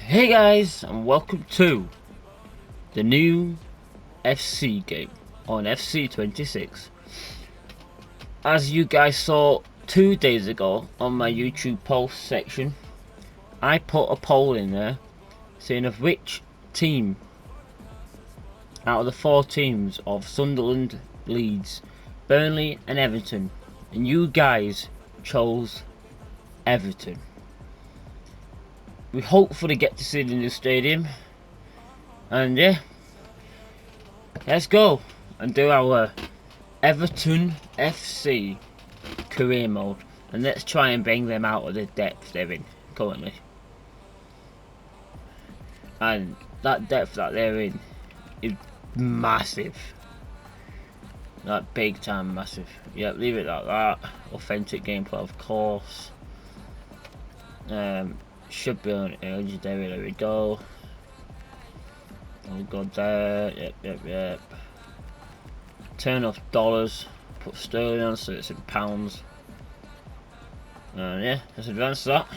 Hey guys, and welcome to the new FC game on FC26. As you guys saw 2 days ago on my YouTube post section, I put a poll in there saying of which team out of the 4 teams of Sunderland, Leeds, Burnley and Everton, and you guys chose Everton. We hopefully get to see the new stadium, and yeah, let's go and do our Everton FC career mode, and let's try and bring them out of the depth they're in currently. And that depth that they're in is massive, like big time massive. Yeah, leave it like that. Authentic gameplay, of course. Should be on edge. There we go. Oh god, there. Yep. Turn off dollars. Put sterling on so it's in pounds. And yeah, let's advance that.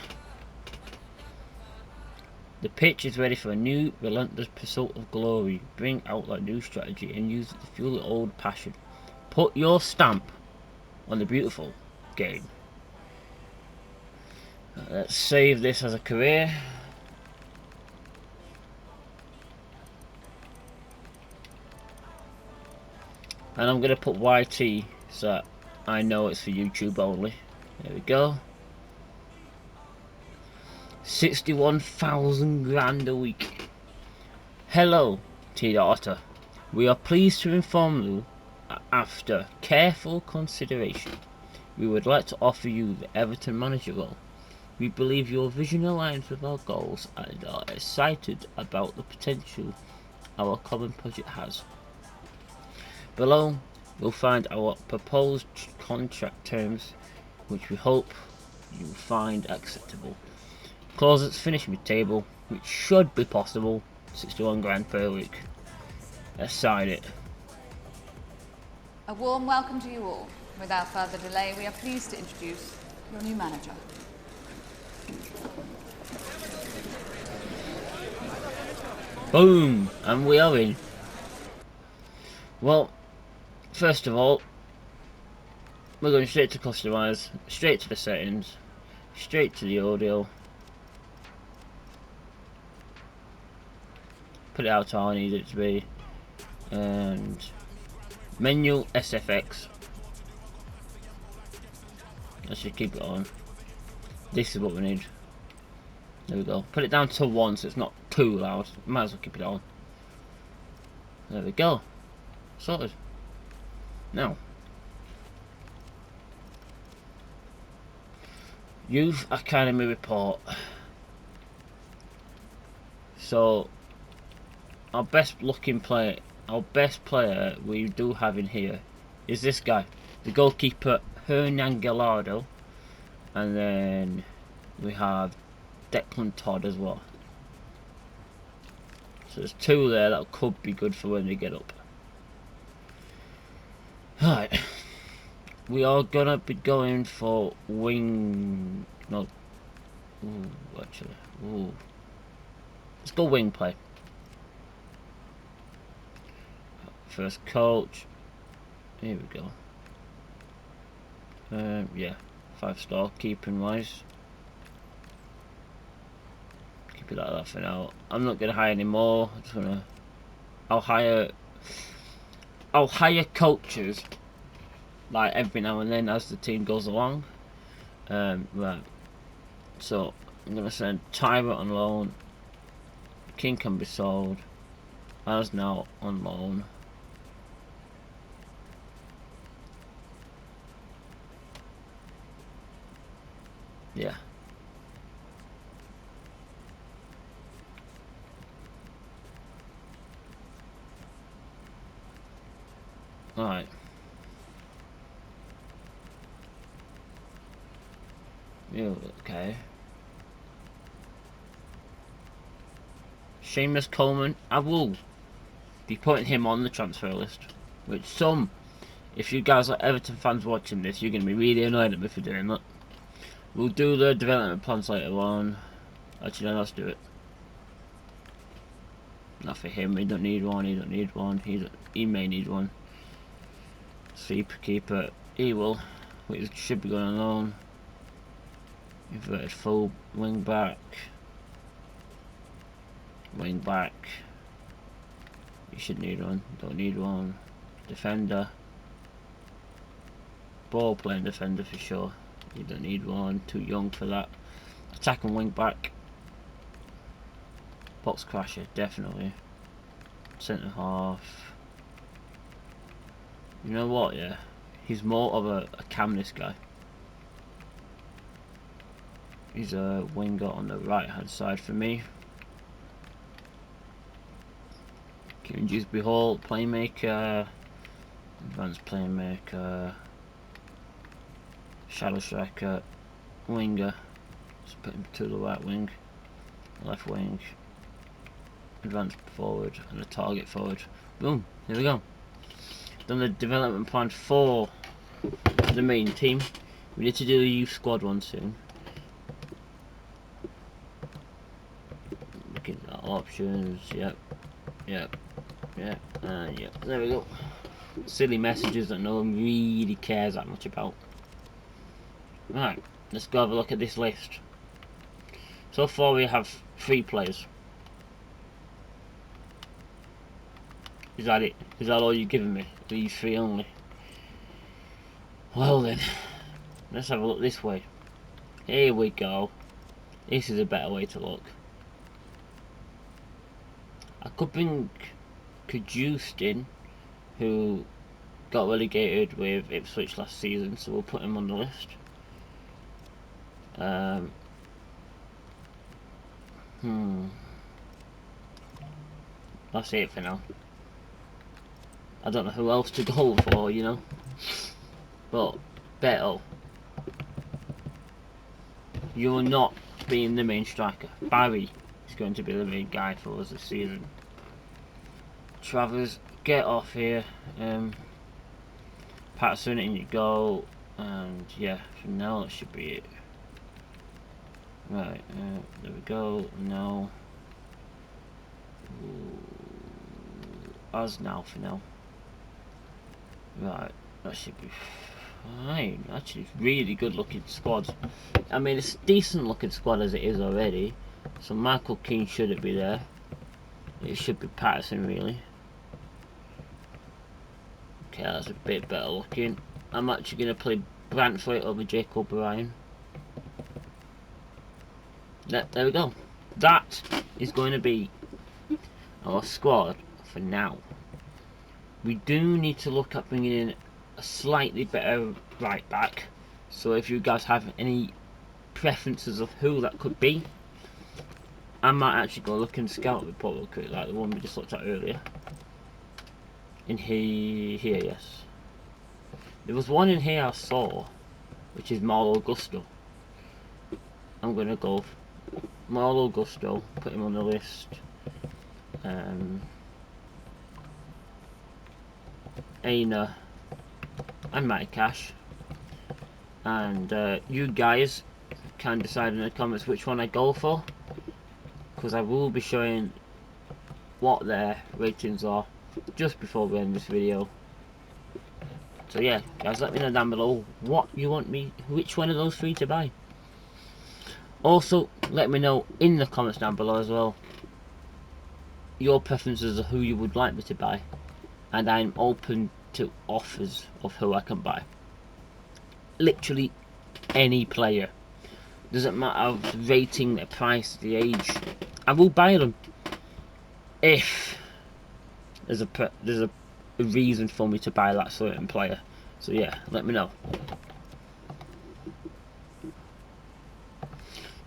The pitch is ready for a new, relentless pursuit of glory. Bring out that new strategy and use it to fuel the old passion. Put your stamp on the beautiful game. Let's save this as a career. And I'm going to put YT so that I know it's for YouTube only. There we go. 61,000 grand a week. Hello, T-Otter. We are pleased to inform you, after careful consideration, we would like to offer you the Everton manager role. We believe your vision aligns with our goals and are excited about the potential our common project has. Below, you'll find our proposed contract terms, which we hope you'll find acceptable. Clauses finish mid-table, which should be possible. 61 grand per week. Let's sign it. A warm welcome to you all. Without further delay, we are pleased to introduce your new manager. Boom! And we are in. Well, first of all, we're going straight to customize, straight to the settings, straight to the audio. Put it out to how I need it to be. And menu SFX. I should keep it on. This is what we need. There we go. Put it down to 1 so it's not too loud. Might as well keep it on. There we go. Sorted. Now, Youth Academy report. So, our best player we do have in here is this guy, the goalkeeper Hernan Gallardo, and then we have Declan Todd as well. So there's 2 there that could be good for when they get up. Right, we are gonna be going for wing. No, let's go wing play. First coach. Here we go. Yeah, 5-star keeping wise. Keep it like that for now. I'm not gonna hire any more. I'll hire coaches like every now and then as the team goes along. Right. So I'm gonna send Tyra on loan. King can be sold. As now on loan. Yeah. Alright. Yeah, okay. Seamus Coleman, I will be putting him on the transfer list. Which if you guys are Everton fans watching this, you're going to be really annoyed at me for doing that. We'll do the development plans later on. Actually, no, let's do it. Not for him. He don't need one. He don't need one. He may need one. Sleeper keeper. He will. He should be going alone. Inverted full wing back. Wing back. You should need one. Don't need one. Defender. Ball playing defender for sure. You don't need one. Too young for that. Attacking wing back. Box crasher, definitely. Centre half. You know what, yeah? He's more of a Camness guy. He's a winger on the right hand side for me. Kieran Dewsbury Hall, playmaker. Advanced playmaker. Shadow striker. Winger. Just put him to the right wing. Left wing. Advanced forward and a target forward. Boom, there we go. Done the development plan for the main team. We need to do the youth squad one soon. Looking at options, yep, and yep, there we go. Silly messages that no one really cares that much about. Right, let's go have a look at this list. So far we have 3 players. Is that it? Is that all you're giving me? These 3 only? Well then, let's have a look this way. Here we go. This is a better way to look. I could bring Cajuste in, who got relegated with Ipswich last season, so we'll put him on the list. That's it for now. I don't know who else to go for, you know. But Beto, you're not being the main striker. Barry is going to be the main guy for us this season. Travers, get off here. Patterson in your goal, and yeah, for now that should be it. Right, there we go. Now, as now for now. Right, that should be fine. Actually, really good looking squad. I mean, it's a decent looking squad as it is already. So Michael Keane shouldn't be there. It should be Patterson really. Okay, that's a bit better looking. I'm actually going to play Brantford over Jake O'Brien. There we go. That is going to be our squad for now. We do need to look at bringing in a slightly better right back. So if you guys have any preferences of who that could be, I might actually go look and scout report real quick, like the one we just looked at earlier. In here, yes. There was one in here I saw, which is Marlo Gusto. I'm gonna go Marlo Gusto, put him on the list. Aina and Matty Cash. And you guys can decide in the comments which one I go for, because I will be showing what their ratings are just before we end this video. So yeah, guys, let me know down below what you want me, which one of those 3 to buy. Also, let me know in the comments down below as well your preferences of who you would like me to buy, and I'm open to offers of who I can buy. Literally any player, doesn't matter the rating, the price, the age, I will buy them if there's a reason for me to buy that certain player. So yeah, let me know.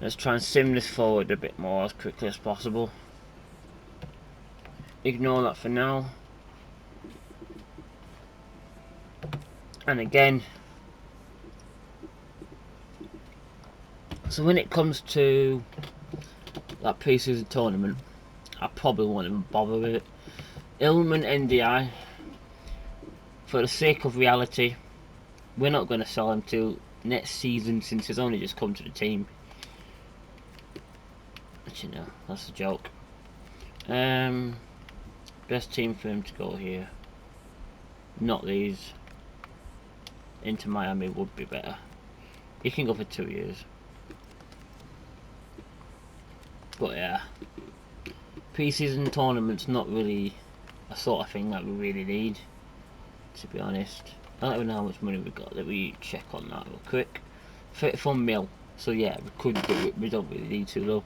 Let's try and sim this forward a bit more as quickly as possible. Ignore that for now. And again, so when it comes to that pre-season tournament, I probably won't even bother with it. Ilman NDI, for the sake of reality, we're not going to sell him till next season, since he's only just come to the team. Actually no, that's a joke. Best team for him to go here. Not these. Into Miami would be better. He can go for 2 years. But yeah, pre-season tournaments not really a sort of thing that we really need, to be honest. I don't even know how much money we got. Let me check on that real quick. 34 mil. So yeah, we could do it. We don't really need to though.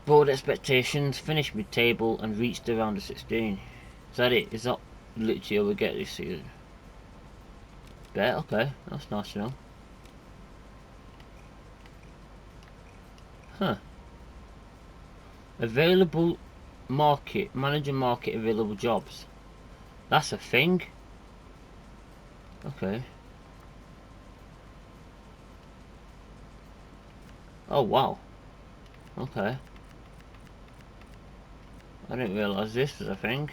Broad expectations, finish mid-table and reach the round of 16. Is that it? Is that literally all we get this season? Bet, okay. That's nice to know. Huh. Available market, manager market available jobs. That's a thing? Okay. Oh wow. Okay. I didn't realise this was a thing.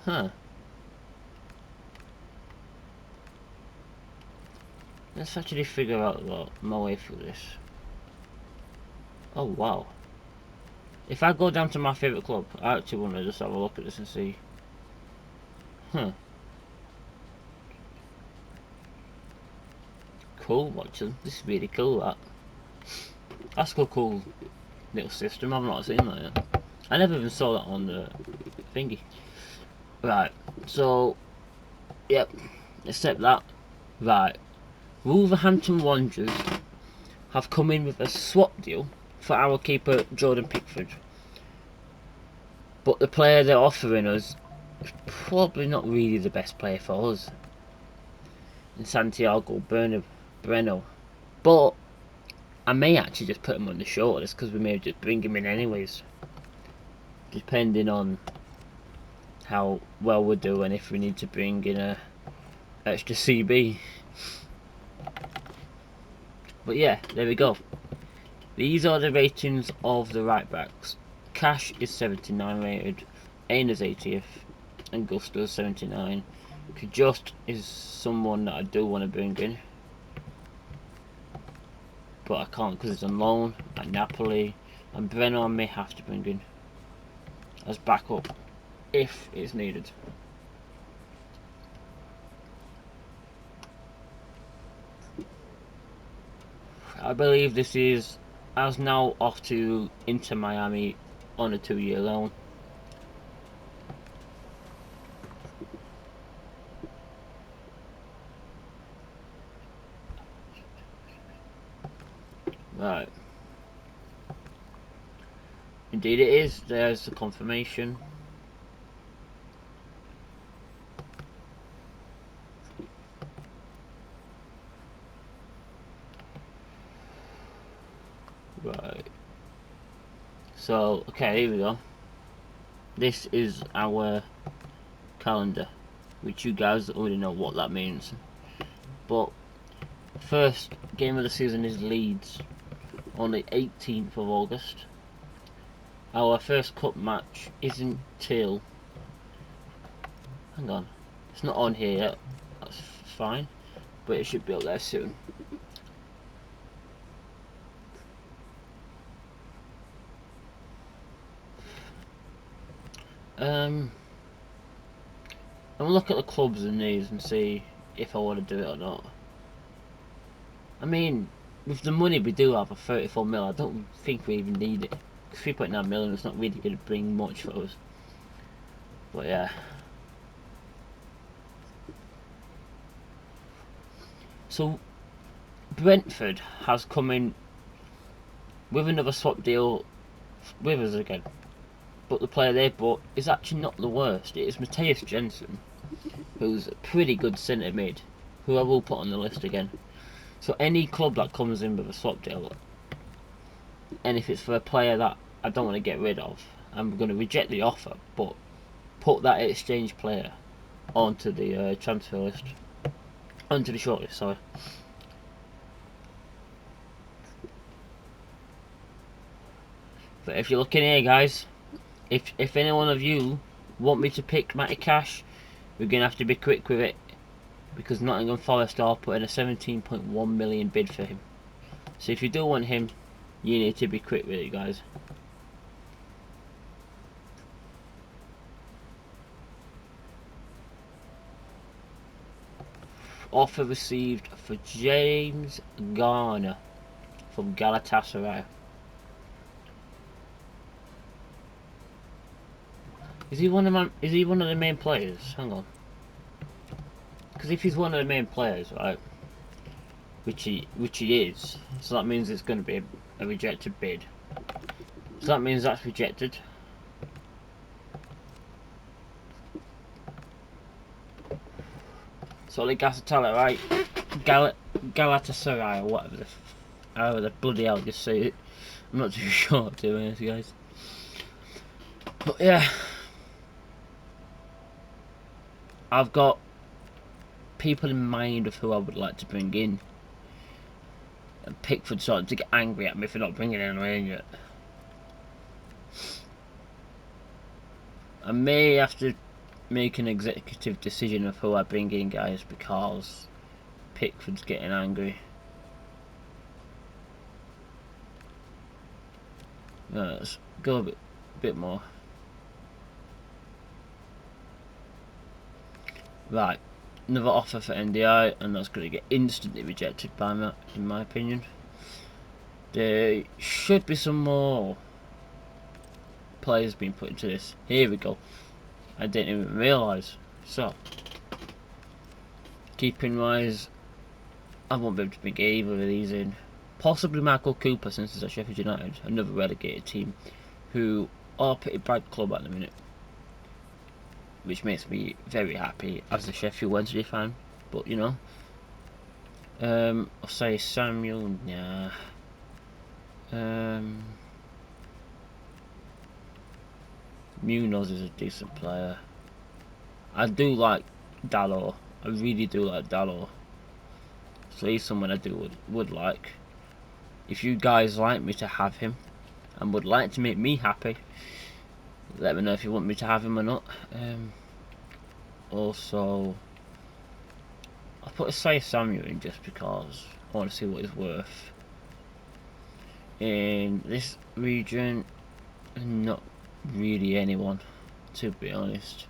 Huh. Let's actually figure out my way through this. Oh wow. If I go down to my favourite club, I actually want to just have a look at this and see. Huh. Cool, watching. This is really cool, that. That's a cool little system. I've not seen that yet. I never even saw that on the thingy. Right, so, yep, accept that. Right, Wolverhampton Wanderers have come in with a swap deal for our keeper Jordan Pickford. But the player they're offering us is probably not really the best player for us. In Santiago Breno. But I may actually just put him on the shortlist because we may just bring him in anyways. Depending on how well we're doing, if we need to bring in a extra CB. But yeah, there we go. These are the ratings of the right backs. Cash is 79 rated, Ain is 80th, and Gusto is 79. Just is someone that I do want to bring in, but I can't because it's on loan at Napoli, and Breno I may have to bring in as backup if it's needed. I believe this is as now off to Inter Miami on a 2-year loan. Right. Indeed it is. There's the confirmation. Right. So, okay, here we go. This is our calendar, which you guys already know what that means. But first game of the season is Leeds on the 18th of August. Our first cup match isn't till... Hang on. It's not on here yet. That's fine. But it should be up there soon. I'm gonna look at the clubs in these and see if I want to do it or not. I mean, with the money we do have of 34 mil, I don't think we even need it. 3.9 million is not really going to bring much for us. But yeah. So, Brentford has come in with another swap deal with us again. But the player they bought is actually not the worst. It is Matthias Jensen, who's a pretty good centre mid, who I will put on the list again. So any club that comes in with a swap deal, and if it's for a player that I don't want to get rid of, I'm going to reject the offer, but put that exchange player onto the transfer list, onto the shortlist, sorry. But if you're looking here, guys, if any one of you want me to pick Matty Cash, we're going to have to be quick with it, because Nottingham Forest are putting a 17.1 million bid for him. So if you do want him, You need to be quick with it, guys. Offer received for James Garner from Galatasaray. Is he one of the main players? Hang on. Because if he's one of the main players, right, which he is, so that means it's going to be a rejected bid. So that means that's rejected. So the Galatasaray, Galatasaray, or whatever however the bloody hell you say it. I'm not too sure, to be honest, guys. But yeah, I've got people in mind of who I would like to bring in. And Pickford started to get angry at me for not bringing anyone in yet. I may have to make an executive decision of who I bring in, guys, because Pickford's getting angry. Let's go a bit more. Right, another offer for NDI, and that's going to get instantly rejected by me, in my opinion. There should be some more players being put into this. Here we go. I didn't even realise. So, keeping wise, I won't be able to bring either of these in. Possibly Michael Cooper, since it's at Sheffield United, another relegated team, who are a pretty bad club at the minute, which makes me very happy as a Sheffield Wednesday fan. But you know, I'll say Samuel. Nah. Munoz is a decent player. I do like Dalot. I really do like Dalot. So he's someone I would like. If you guys like me to have him and would like to make me happy, let me know if you want me to have him or not. Also, I'll put Isaiah Samuel in just because I want to see what he's worth. In this region, not really anyone, to be honest.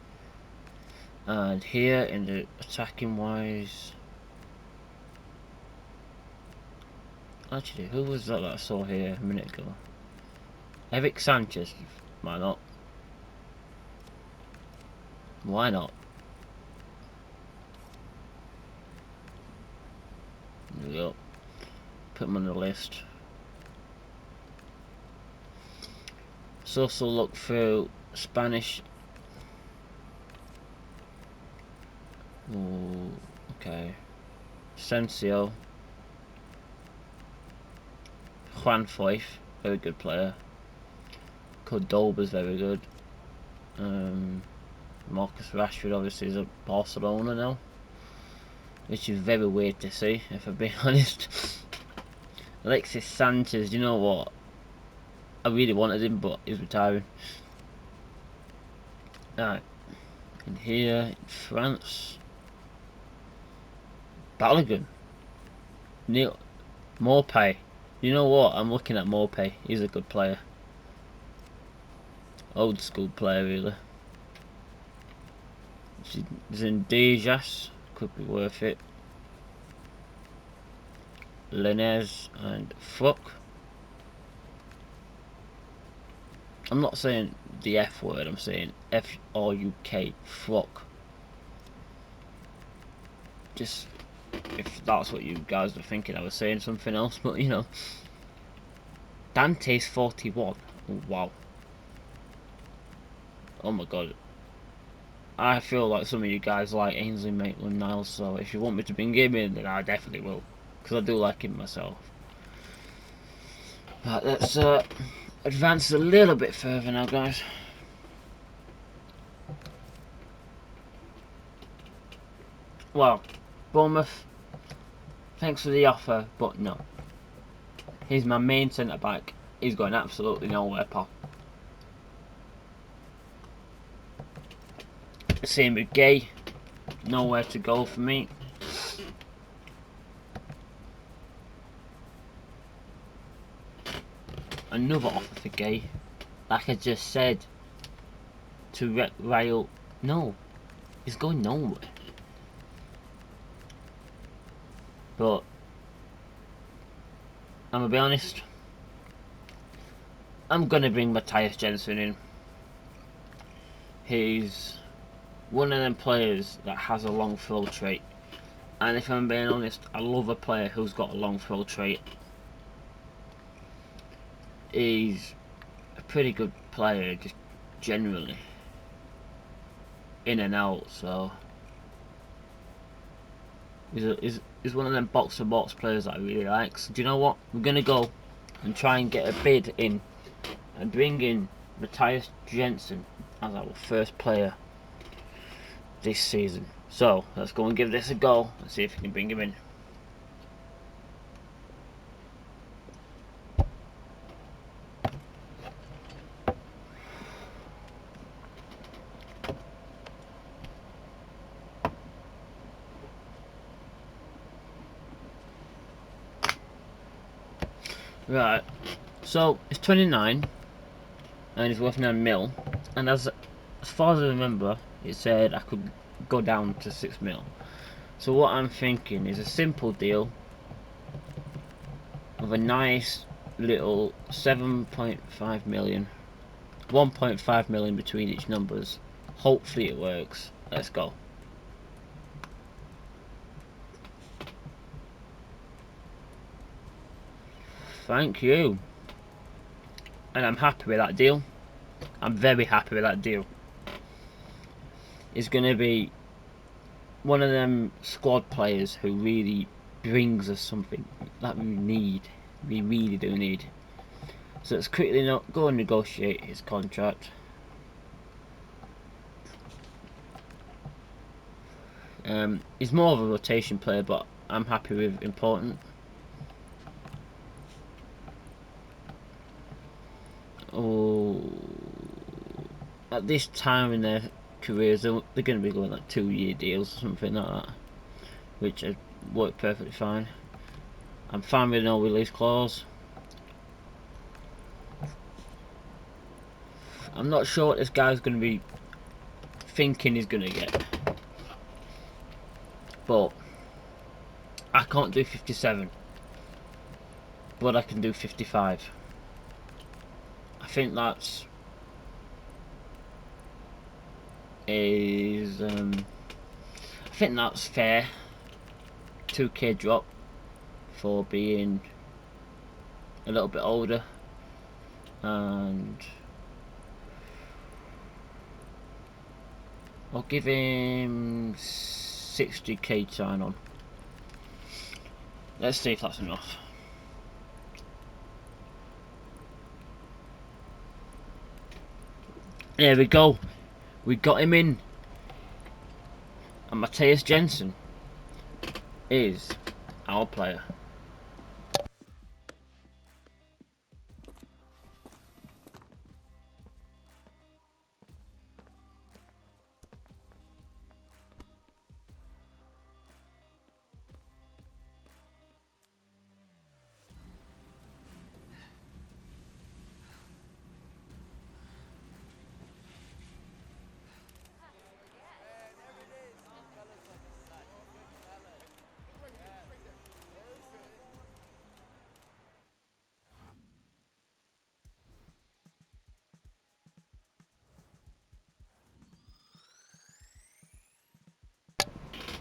And here in the attacking wise, actually, who was that I saw here a minute ago? Eric Sanchez. Why not? Why not? There we go. Put him on the list. Let's also look through Spanish. Ooh, okay. Sensio. Juan Foyth, very good player. Cordoba's very good. Marcus Rashford obviously is at Barcelona now, which is very weird to see, if I'm being honest. Alexis Sanchez, you know what? I really wanted him, but he's retiring. Alright. And here in France, Balogun. Neil Morpay. You know what? I'm looking at Morpay. He's a good player. Old school player, really. Zendejas could be worth it. Lenez and Fruck. I'm not saying the F word, I'm saying F-R-U-K, Fruck. Just, if that's what you guys were thinking, I was saying something else, but you know. Dante's 41. Oh, wow. Oh my god. I feel like some of you guys like Ainsley Maitland-Niles, so if you want me to bring him in, then I definitely will. Because I do like him myself. Right, let's advance a little bit further now, guys. Well, Bournemouth, thanks for the offer, but no. He's my main centre-back. He's going absolutely nowhere, pal. Same with Gay. Nowhere to go for me. another offer for Gay. Like I just said to Rayo, no, he's going nowhere. But I'm gonna be honest, I'm gonna bring Matthias Jensen in. He's one of them players that has a long throw trait. And if I'm being honest, I love a player who's got a long throw trait. He's a pretty good player, just generally. In and out, so he's one of them box-to-box players that I really like. So do you know what? We're gonna go and try and get a bid in and bring in Matthias Jensen as our first player this season. So let's go and give this a go and see if we can bring him in. Right, so it's 29 and he's worth 9 mil, and as far as I remember, it said I could go down to 6 mil. So what I'm thinking is a simple deal of a nice little 7.5 million, 1.5 million between each numbers. Hopefully it works. Let's go. Thank you. And I'm happy with that deal. I'm very happy with that deal. It's going to be one of them squad players who really brings us something that we need. We really do need. So let's quickly go and negotiate his contract. He's more of a rotation player, but I'm happy with important. Oh, at this time in their careers, they're going to be going like 2-year deals or something like that, which work perfectly fine. I'm fine with no release clause. I'm not sure what this guy's going to be thinking he's going to get, but I can't do 57, but I can do 55. I think that's I think that's fair. 2k drop for being a little bit older, and I'll give him 60k sign on. Let's see if that's enough. There we go. We got him in. And Matthias Jensen is our player.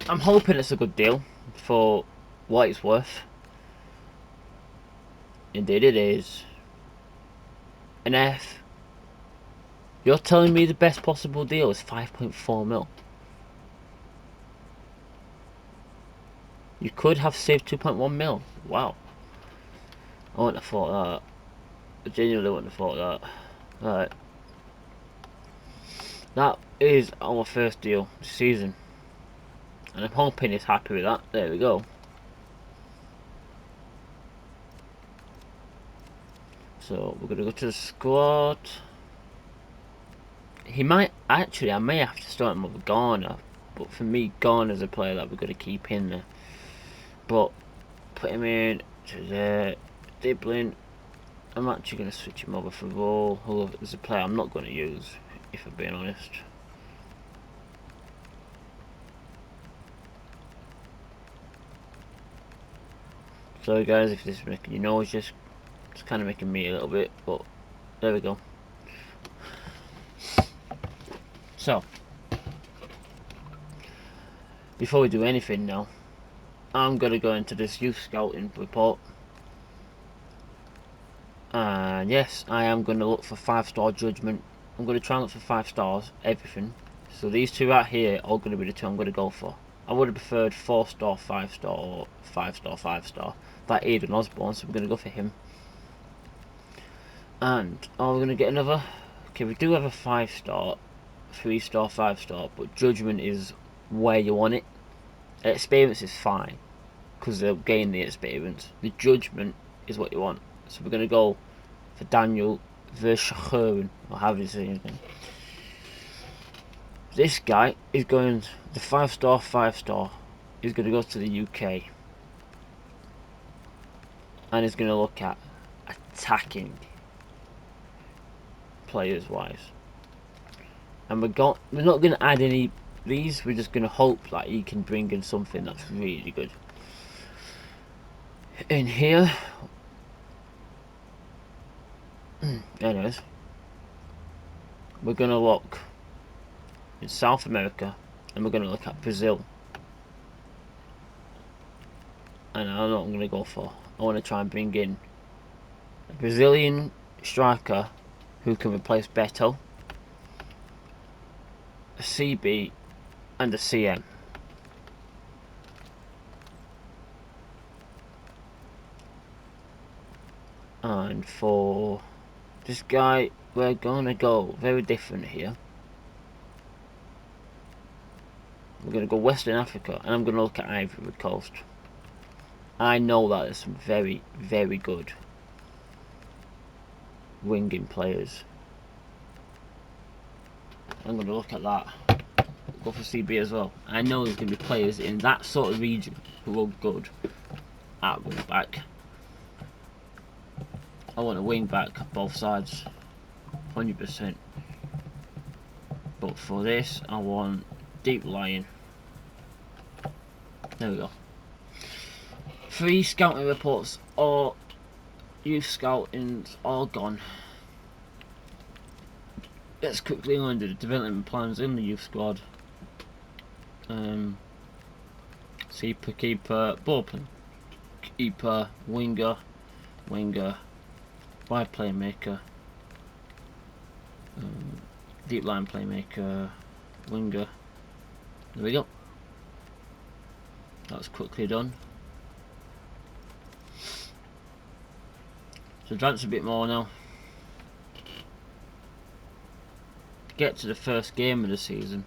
I'm hoping it's a good deal for what it's worth. Indeed it is. An F. You're telling me the best possible deal is 5.4 mil. You could have saved 2.1 mil. Wow. I wouldn't have thought that. I genuinely wouldn't have thought that. Right. That is our first deal this season. And I'm hoping he's happy with that. There we go. So we're gonna go to the squad. He might actually. I may have to start him with Garner, but for me, Garner's a player that we're gonna keep in there. But put him in to there. Diblin. I'm actually going to switch him over for Raw. Although there's a player I'm not going to use, if I'm being honest. Sorry guys if this is making you nauseous. It's kind of making me a little bit, but there we go. So, before we do anything now, I'm going to go into this youth scouting report. And yes, I am going to look for 5-star judgment. I'm going to try and look for 5 stars, everything. So these two right here are going to be the two I'm going to go for. I would have preferred 4-star, 5-star, or 5-star, 5-star. Like Aidan Osborne, so we're going to go for him. And are we going to get another? Okay, we do have a 5-star, 3-star, 5-star, but judgment is where you want it. Experience is fine, because they'll gain the experience. The judgment is what you want. So we're going to go for Daniel Verschuren, or however you say his name. This guy is going, the 5-star, 5-star, is going to go to the UK. And is going to look at attacking players wise. And we're not going to add any these, we're just going to hope that he can bring in something that's really good. In here, anyways, we're going to look in South America, and we're going to look at Brazil. And I know what I'm going to go for. I want to try and bring in a Brazilian striker who can replace Beto, a CB, and a CM. And for this guy, we're going to go very different here. We're going to go Western Africa, and I'm going to look at Ivory Coast. I know that there's some very, very good winging players. I'm going to look at that. Go for CB as well. I know there's going to be players in that sort of region who are good at wing back. I want a wing back both sides, 100%. But for this, I want deep lying. There we go. 3 scouting reports, or youth scouting's all gone. Let's quickly go into the development plans in the youth squad. Keeper, bullpen, keeper, winger, wide playmaker, deep line playmaker, winger. There we go. That's quickly done. So advance a bit more now. To get to the first game of the season.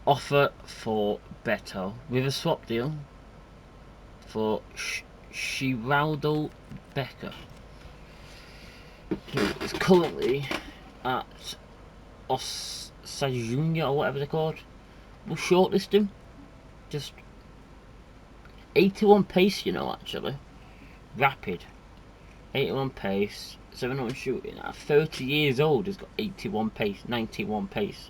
Offer for Beto with a swap deal for Shiraldo Becker, who is currently at Osasuna or whatever they're called. We'll shortlist him. Just 81 pace, you know, actually. Rapid. 81 pace, 700 shooting. At 30 years old, he's got 81 pace, 91 pace.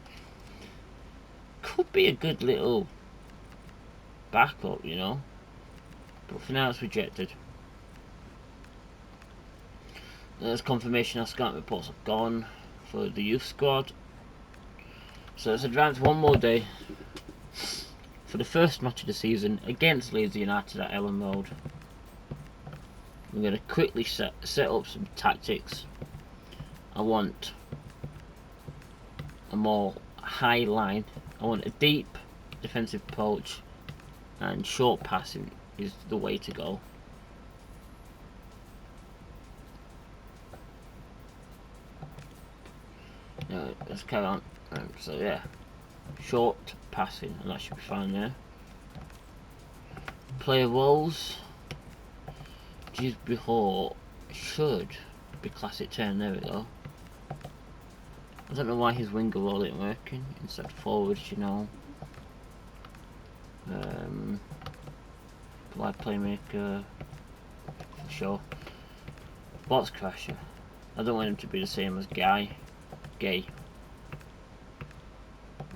Could be a good little backup, you know. But for now, it's rejected. There's confirmation our scouting reports have gone for the youth squad. So let's advance one more day for the first match of the season against Leeds United at Ellen Road. We're going to quickly set up some tactics. I want a more high line. I want a deep defensive approach, and short passing is the way to go. Now, let's carry on. So yeah, short passing, and that should be fine there. Player roles. Before should be classic 10. There we go. I don't know why his winger role ain't working instead of forwards, you know. Wide playmaker, sure. Box crasher. I don't want him to be the same as Gay.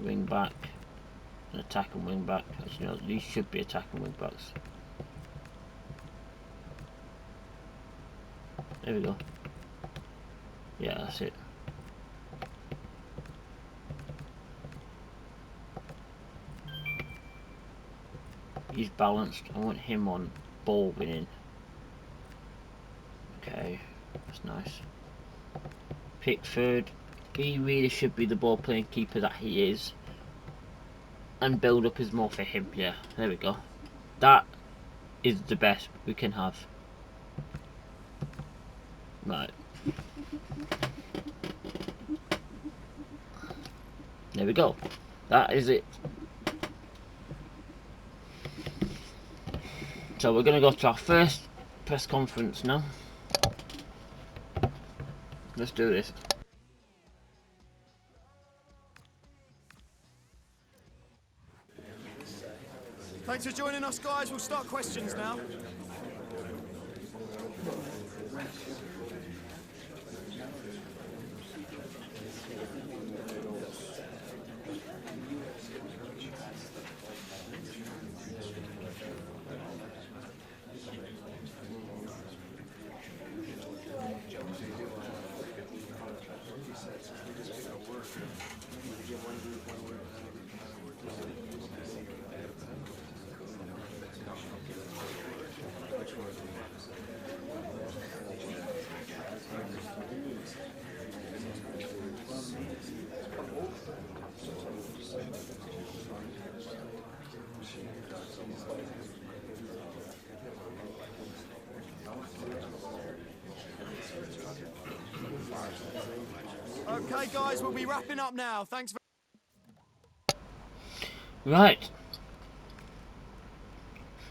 Wing back. An attack and wing back. Actually, no, these should be attack and wing backs. There we go. Yeah, that's it. He's balanced. I want him on ball winning. Okay, that's nice. Pickford. He really should be the ball playing keeper that he is. And build up is more for him. Yeah, there we go. That is the best we can have. Right. There we go. That is it. So we're going to go to our first press conference now. Let's do this. Thanks for joining us, guys. We'll start questions now. Okay, guys, we'll be wrapping up now. Thanks for... Right.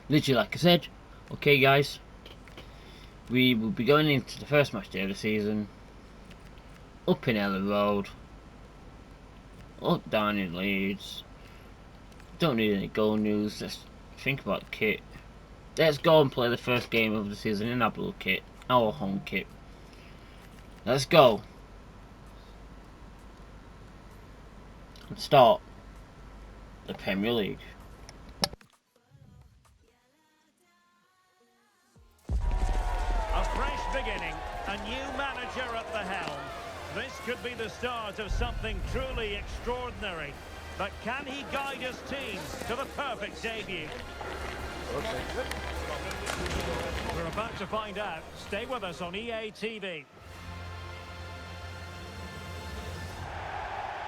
Literally, like I said, okay, guys, we will be going into the first match day of the season. Up in Ellen Road. Up down in Leeds. Don't need any goal news. Let's think about kit. Let's go and play the first game of the season in our blue kit, our home kit. Let's go. And start the Premier League. A fresh beginning, a new manager at the helm. This could be the start of something truly extraordinary. But can he guide his teams to the perfect debut? We're about to find out. Stay with us on EA TV.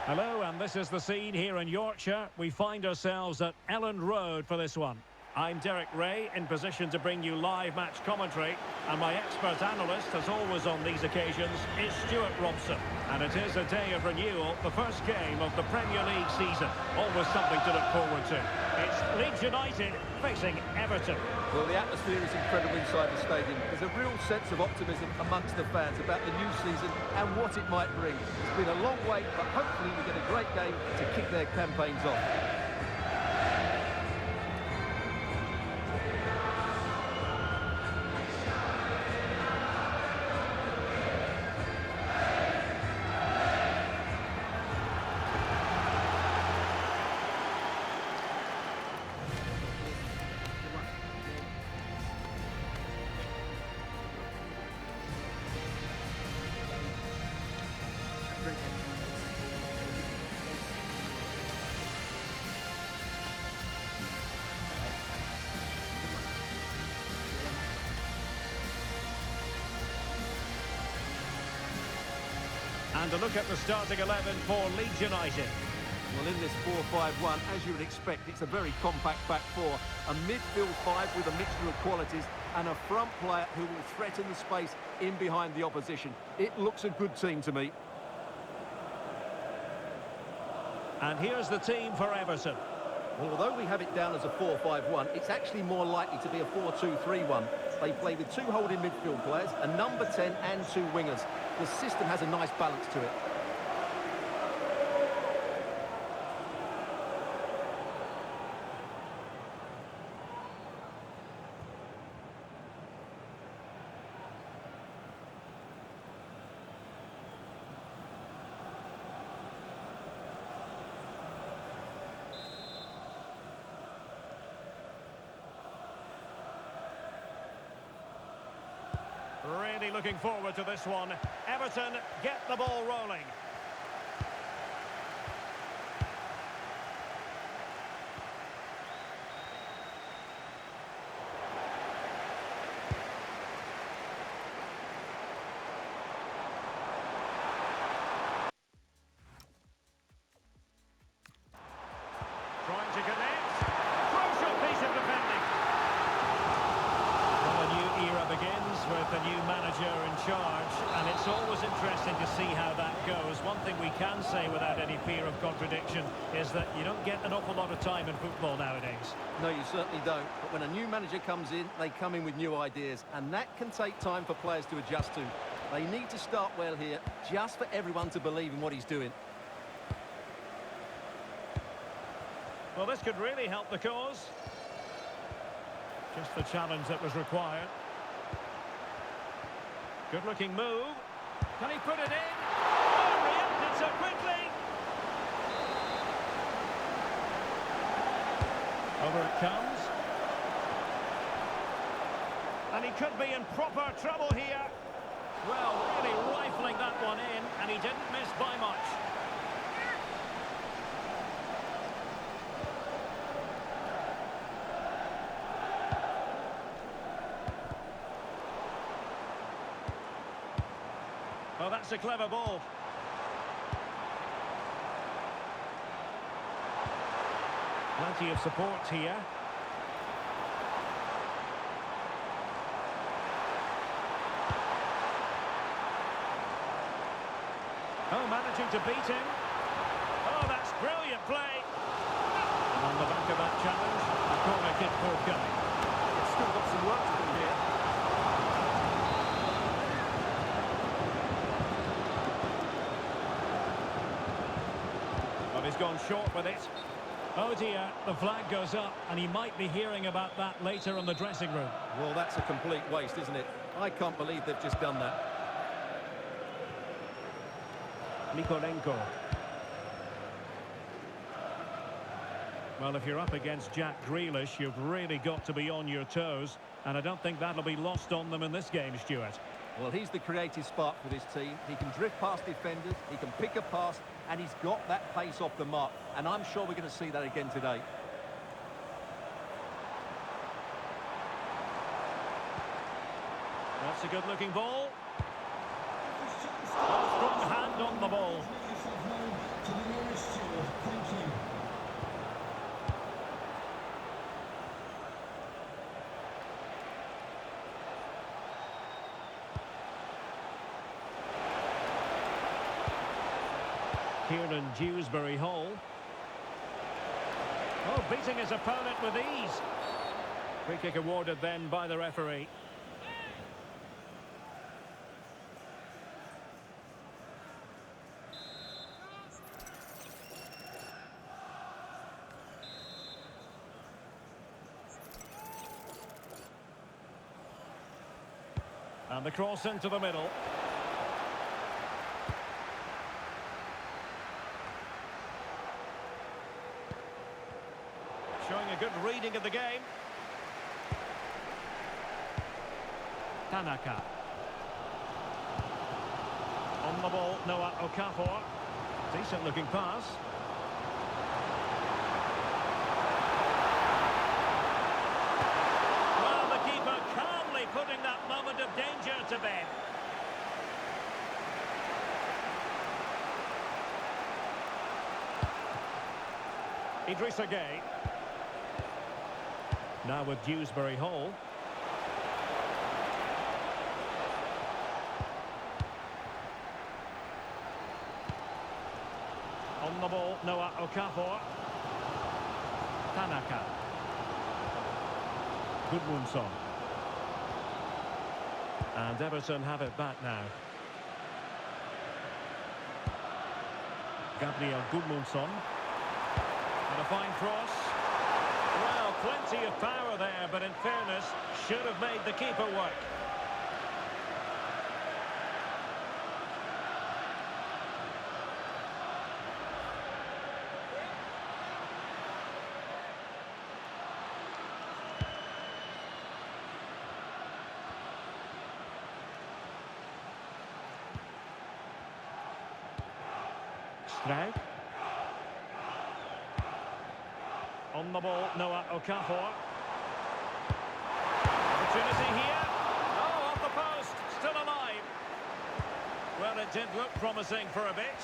Hello, and this is the scene here in Yorkshire. We find ourselves at Elland Road for this one. I'm Derek Ray, in position to bring you live match commentary, and my expert analyst, as always on these occasions, is Stuart Robson. And it is a day of renewal, the first game of the Premier League season. Always something to look forward to. It's Leeds United facing Everton. Well, the atmosphere is incredible inside the stadium. There's a real sense of optimism amongst the fans about the new season and what it might bring. It's been a long wait, but hopefully we get a great game to kick their campaigns off. And a look at the starting 11 for Leeds United. Well, in this 4-5-1, as you would expect, it's a very compact back four. A midfield five with a mixture of qualities and a front player who will threaten the space in behind the opposition. It looks a good team to me. And here's the team for Everton. Well, although we have it down as a 4-5-1, it's actually more likely to be a 4-2-3-1. They play with two holding midfield players, a number 10 and two wingers. The system has a nice balance to it. Really looking forward to this one. Everton get the ball rolling. Trying to connect. Crucial piece of defending. Well, a new era begins with the new manager in charge, and it's always interesting to see how that goes. One thing we can say without any fear of contradiction is that you don't get an awful lot of time in football nowadays. No, you certainly don't. But when a new manager comes in, they come in with new ideas, and that can take time for players to adjust to. They need to start well here, just for everyone to believe in what he's doing. Well, this could really help the cause. Just the challenge that was required. Good-looking move. Can he put it in? Oh, reacted so quickly. Over it comes. And he could be in proper trouble here. Well, really rifling that one in, and he didn't miss by much. Oh, that's a clever ball. Plenty of support here. Oh, managing to beat him. Oh, that's brilliant play. And on the back of that challenge, the corner kick forthcoming. It's still got some work to do here. Well, he's gone short with it. Oh dear, the flag goes up, and he might be hearing about that later in the dressing room. Well, that's a complete waste, isn't it? I can't believe they've just done that. Nikolenko. Well, if you're up against Jack Grealish, you've really got to be on your toes, and I don't think that'll be lost on them in this game, Stuart. Well, he's the creative spark for this team. He can drift past defenders, he can pick a pass, and he's got that pace off the mark. And I'm sure we're going to see that again today. That's a good-looking ball. Oh, strong hand on the ball. Kieran Dewsbury Hall. Oh, beating his opponent with ease. Free kick awarded then by the referee. And the cross into the middle. Showing a good reading of the game. Tanaka. On the ball, Noah Okafor. Decent looking pass. Well, the keeper calmly putting that moment of danger to bed. Idrissa Gueye. Now with Dewsbury Hall. On the ball, Noah Okafor. Tanaka. Gudmundsson. And Everton have it back now. Gabriel Gudmundsson. And a fine cross. Well, plenty of power there, but in fairness, should have made the keeper work. Struik. On the ball, Noah Okafor. Opportunity here. Oh, off the post. Still alive. Well, it did look promising for a bit.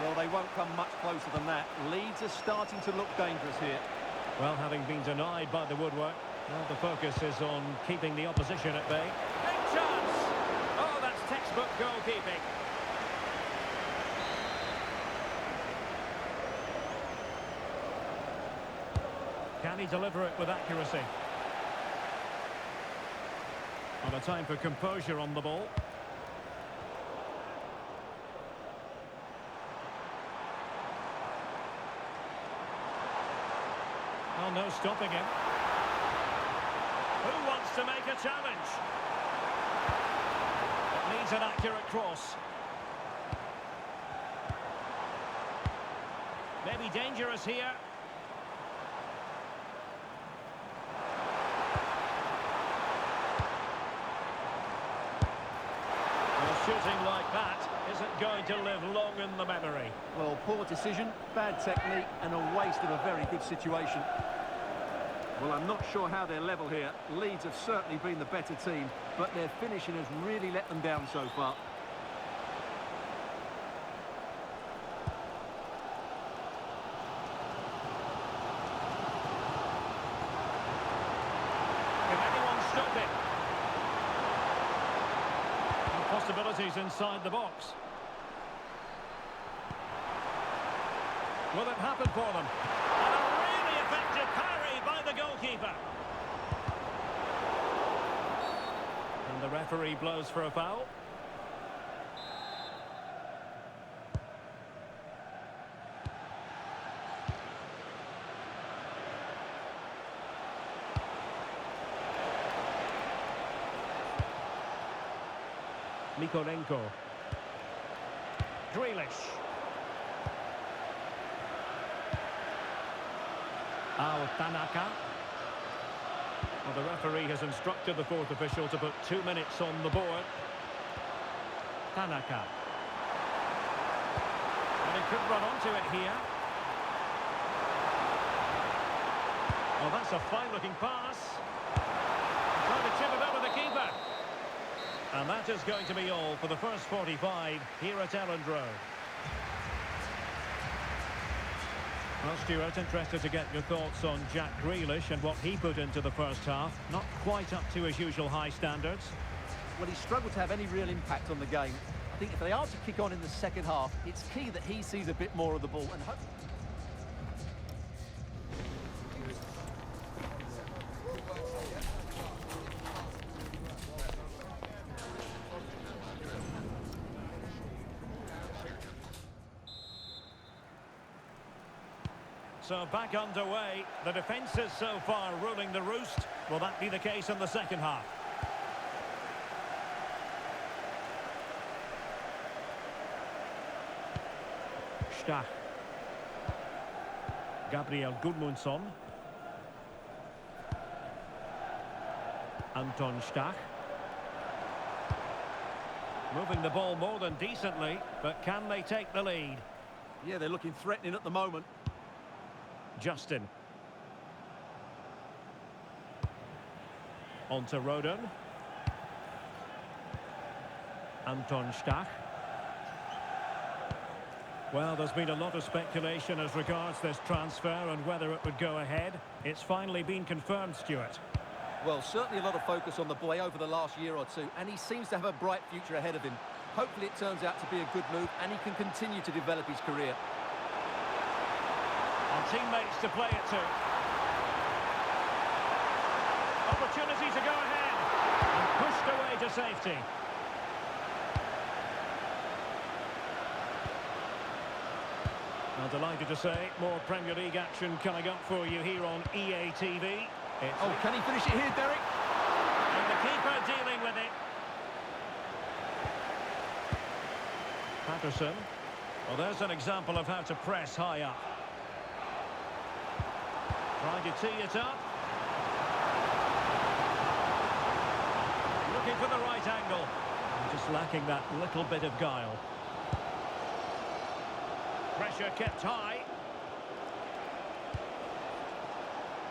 Well, they won't come much closer than that. Leeds are starting to look dangerous here. Well, having been denied by the woodwork, well, the focus is on keeping the opposition at bay. Big chance! Oh, that's textbook goalkeeping. Can he deliver it with accuracy? On a time for composure on the ball. Oh, no stopping him. Who wants to make a challenge? It needs an accurate cross. Maybe dangerous here. Well, shooting like that isn't going to live long in the memory. Well, poor decision, bad technique, and a waste of a very good situation. Well, I'm not sure how they're level here. Leeds have certainly been the better team, but their finishing has really let them down so far. Can anyone stop it? And possibilities inside the box. Will it happen for them? And a really effective parry by the goalkeeper. And the referee blows for a foul. Mikolenko. Grealish. Tanaka. Well, the referee has instructed the fourth official to put 2 minutes on the board. Tanaka. And he could run onto it here. Well, that's a fine-looking pass. Trying to chip it over the keeper. And that is going to be all for the first 45 here at Elland Road. Well, Stuart, interested to get your thoughts on Jack Grealish and what he put into the first half. Not quite up to his usual high standards. Well, he struggled to have any real impact on the game. I think if they are to kick on in the second half, it's key that he sees a bit more of the ball and hope. So back underway. The defences so far ruling the roost. Will that be the case in the second half? Stach. Gabriel Gudmundsson. Anton Stach. Moving the ball more than decently, but can they take the lead? Yeah, they're looking threatening at the moment. Justin. On to Rodon. Anton Stach. Well, there's been a lot of speculation as regards this transfer and whether it would go ahead. It's finally been confirmed, Stuart. Well, certainly a lot of focus on the boy over the last year or two, and he seems to have a bright future ahead of him. Hopefully it turns out to be a good move and he can continue to develop his career. And teammates to play it to. Opportunity to go ahead. And pushed away to safety. Well, delighted to say, more Premier League action coming up for you here on EA TV. Oh, can he finish it here, Derek? And the keeper dealing with it. Patterson. Well, there's an example of how to press high up. Trying to tee it up. Looking for the right angle. Just lacking that little bit of guile. Pressure kept high.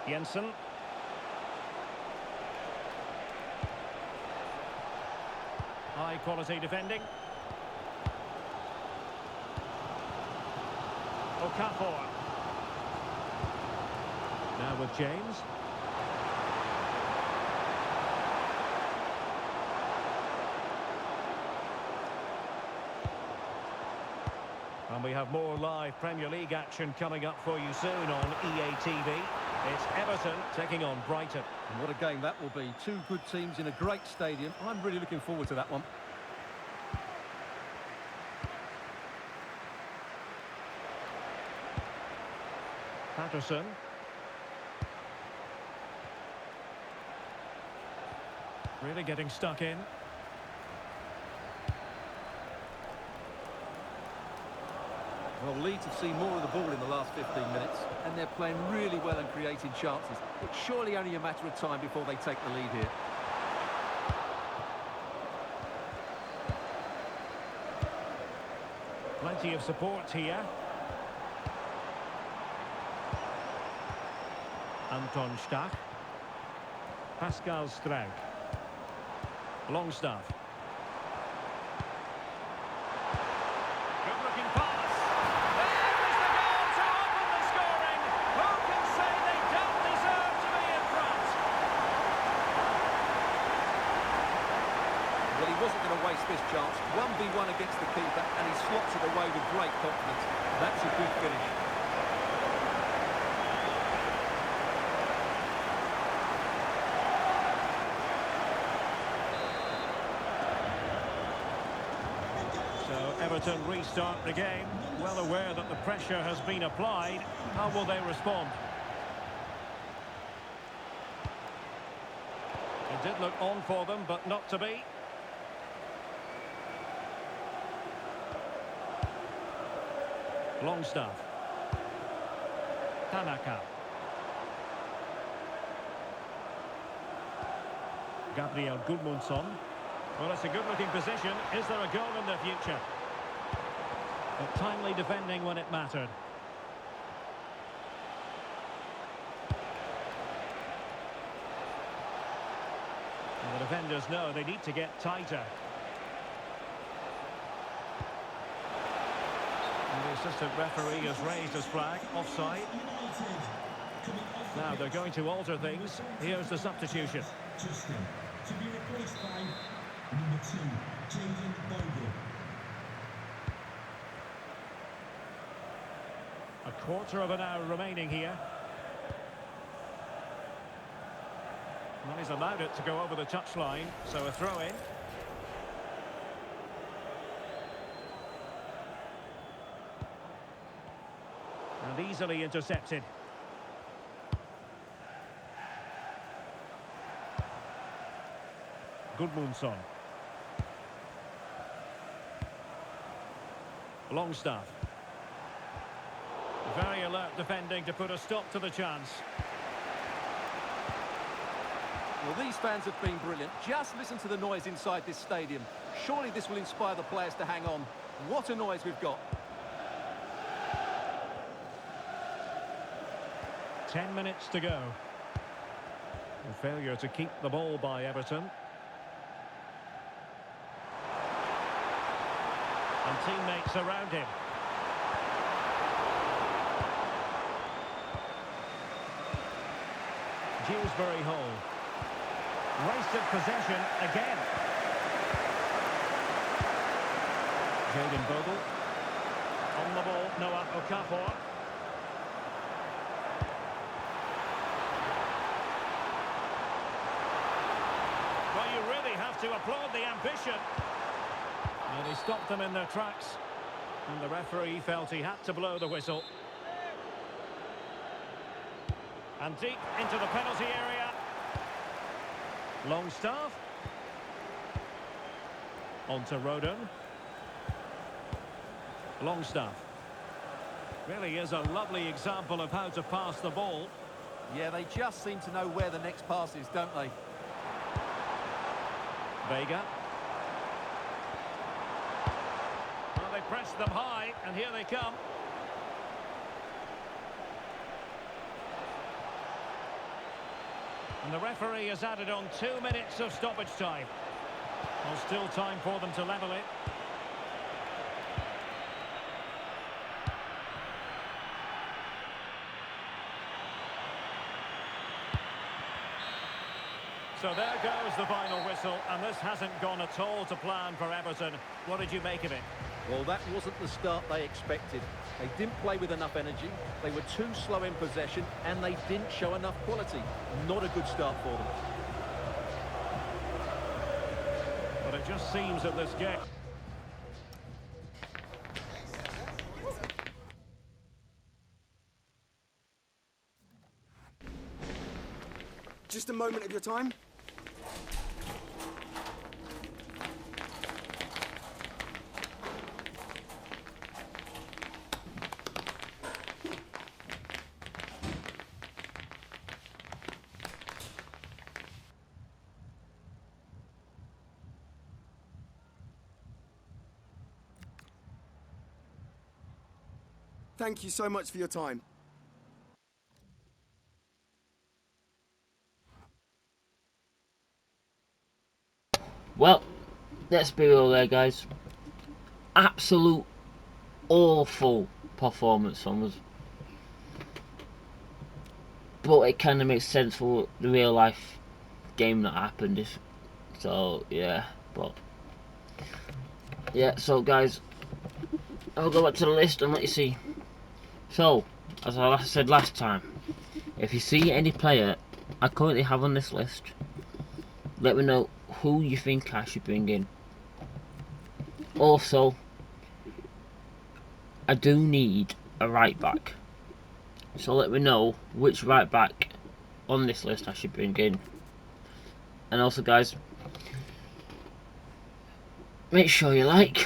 Jensen. High quality defending. Okafor. Now with James. And we have more live Premier League action coming up for you soon on EA TV. It's Everton taking on Brighton. And what a game that will be. Two good teams in a great stadium. I'm really looking forward to that one. Patterson. Really getting stuck in. Well, Leeds have seen more of the ball in the last 15 minutes, and they're playing really well and creating chances. It's surely only a matter of time before they take the lead here. Plenty of support here. Anton Stach. Pascal Struijk. Longstaff. Good looking pass. There is the goal to open the scoring. Who can say they don't deserve to be in front? Well, he wasn't going to waste this chance. 1v1 against the keeper, and he slots it away with great confidence. That's a good finish. Everton restart the game, well aware that the pressure has been applied. How will they respond? It did look on for them, but not to be. Longstaff. Tanaka. Gabriel Gudmundsson. Well, it's a good-looking position. Is there a goal in the future? But timely defending when it mattered. And the defenders know they need to get tighter. And the assistant referee has raised his flag, offside. Now they're going to alter things. Here's the substitution. To be replaced by number 2, Jaden Bogle. A quarter of an hour remaining here. Well, he's allowed it to go over the touchline, so a throw-in. And easily intercepted. Gudmundsson. Longstaff. Very alert defending to put a stop to the chance. Well, these fans have been brilliant. Just listen to the noise inside this stadium. Surely this will inspire the players to hang on. What a noise we've got. 10 minutes to go. A failure to keep the ball by Everton. And teammates around him. Dewsbury Hall. Wasted possession again. Jaden Bogle. On the ball, Noah Okafor. Well, you really have to applaud the ambition. And he stopped them in their tracks. And the referee felt he had to blow the whistle. And deep into the penalty area. Longstaff. On to Rodon. Longstaff. Really is a lovely example of how to pass the ball. Yeah, they just seem to know where the next pass is, don't they? Vega. Well, they pressed them high, and here they come. And the referee has added on 2 minutes of stoppage time. Well, still time for them to level it. So there goes the final whistle, and this hasn't gone at all to plan for Everton. What did you make of it? Well, that wasn't the start they expected. They didn't play with enough energy, they were too slow in possession, and they didn't show enough quality. Not a good start for them. But it just seems that this game... Just a moment of your time. Thank you so much for your time. Well, let's be real there, guys. Absolute awful performance from us. But it kind of makes sense for the real life game that happened. So, yeah. But, yeah, so guys, I'll go back to the list and let you see. So, as I said last time, if you see any player I currently have on this list, let me know who you think I should bring in. Also, I do need a right back, so let me know which right back on this list I should bring in. And also, guys, make sure you like,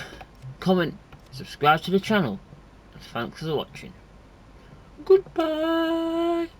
comment, subscribe to the channel. Thanks for watching. Goodbye.